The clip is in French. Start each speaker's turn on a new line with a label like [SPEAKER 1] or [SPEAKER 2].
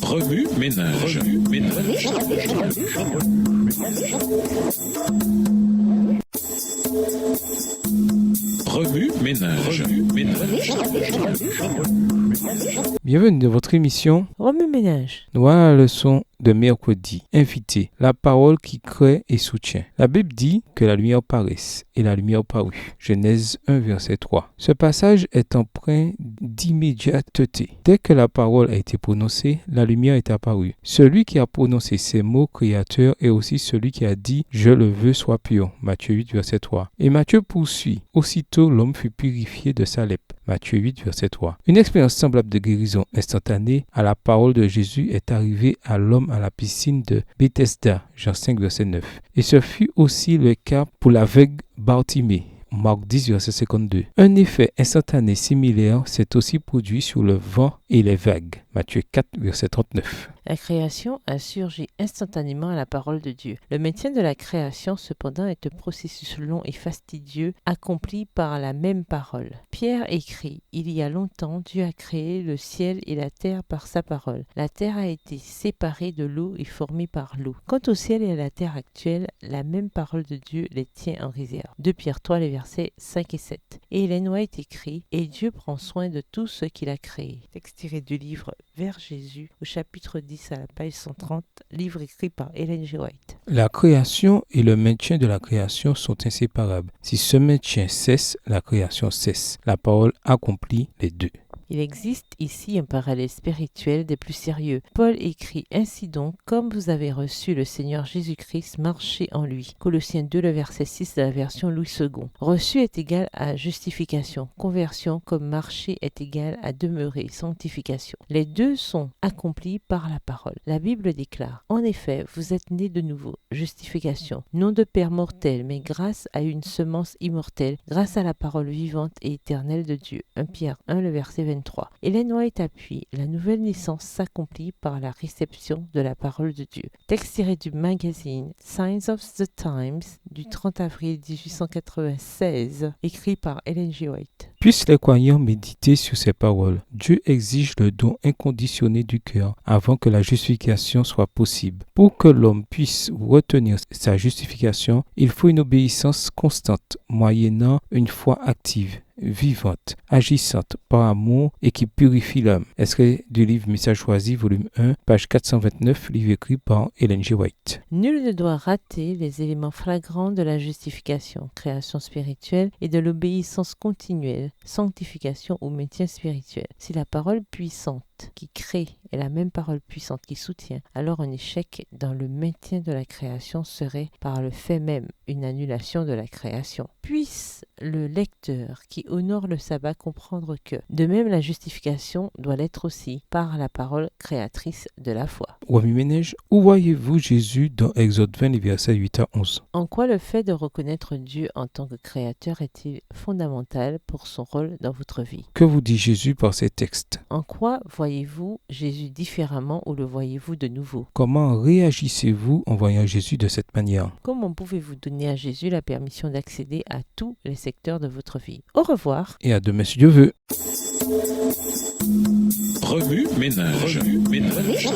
[SPEAKER 1] Remue ménage. Remue ménage.
[SPEAKER 2] Bienvenue dans votre émission
[SPEAKER 3] Remue ménage.
[SPEAKER 2] Nous voilà la leçon de mercredi. Invité, la parole qui crée et soutient. La Bible dit que la lumière paraisse et la lumière parut. Genèse 1 verset 3. Ce passage est empreint d'immédiateté. Dès que la parole a été prononcée, la lumière est apparue. Celui qui a prononcé ces mots créateurs est aussi celui qui a dit « Je le veux soit pur » Matthieu 8 verset 3. Et Matthieu poursuit « Aussitôt l'homme fut purifié de sa lèpre » Matthieu 8 verset 3. Une expérience semblable de guérison instantanée à la parole de Jésus est arrivée à l'homme à la piscine de Bethesda, Jean 5 verset 9. Et ce fut aussi le cas pour l'aveugle Bartimée. Marc 10, verset 52. Un effet instantané similaire s'est aussi produit sur le vent et les vagues. Matthieu 4, verset 39.
[SPEAKER 3] La création a surgi instantanément à la parole de Dieu. Le maintien de la création, cependant, est un processus long et fastidieux, accompli par la même parole. Pierre écrit « Il y a longtemps, Dieu a créé le ciel et la terre par sa parole. La terre a été séparée de l'eau et formée par l'eau. Quant au ciel et à la terre actuelle, la même parole de Dieu les tient en réserve. » 2 Pierre 3, les versets 5 et 7. Et Ellen White écrit « Et Dieu prend soin de tout ce qu'il a créé. » Texte tiré du livre Vers Jésus, au chapitre 10 à la page 130, livre écrit par Ellen G. White.
[SPEAKER 2] La création et le maintien de la création sont inséparables. Si ce maintien cesse, la création cesse. La parole accomplit les deux.
[SPEAKER 3] Il existe ici un parallèle spirituel des plus sérieux. Paul écrit « Ainsi donc, comme vous avez reçu le Seigneur Jésus-Christ, marchez en lui. » Colossiens 2, le verset 6 de la version Louis II. Reçu est égal à justification. Conversion comme marcher est égal à demeurer, sanctification. Les deux sont accomplis par la parole. La Bible déclare « En effet, vous êtes nés de nouveau. » Justification. Non de père mortel, mais grâce à une semence immortelle, grâce à la parole vivante et éternelle de Dieu. 1 Pierre 1, le verset 23. Ellen White appuie, la nouvelle naissance s'accomplit par la réception de la parole de Dieu. Texte tiré du magazine Signs of the Times du 30 avril 1896, écrit par Ellen G. White.
[SPEAKER 2] Puissent les croyants méditer sur ces paroles. Dieu exige le don inconditionné du cœur avant que la justification soit possible. Pour que l'homme puisse retenir sa justification, il faut une obéissance constante, moyennant une foi active, vivante, agissante par amour et qui purifie l'âme. Extrait du livre Message choisi, volume 1, page 429, livre écrit par Ellen G. White.
[SPEAKER 3] Nul ne doit rater les éléments flagrants de la justification, création spirituelle et de l'obéissance continuelle, sanctification ou maintien spirituel. Si la parole puissante qui crée est la même parole puissante qui soutient, alors un échec dans le maintien de la création serait par le fait même une annulation de la création. Puisse le lecteur qui honore le sabbat comprendre que, de même la justification doit l'être aussi par la parole créatrice de la foi.
[SPEAKER 2] Remue ménage, où voyez-vous Jésus dans Exode 20, les versets 8 à 11?
[SPEAKER 3] En quoi le fait de reconnaître Dieu en tant que créateur est-il fondamental pour son rôle dans votre vie?
[SPEAKER 2] Que vous dit Jésus par ces textes?
[SPEAKER 3] En quoi voyez-vous Jésus différemment ou le voyez-vous de nouveau?
[SPEAKER 2] Comment réagissez-vous en voyant Jésus de cette manière?
[SPEAKER 3] Comment pouvez-vous donner à Jésus la permission d'accéder à tous les secteurs de votre vie? Au revoir.
[SPEAKER 2] Et à demain si Dieu veut.
[SPEAKER 1] Remue ménage. Remue ménage.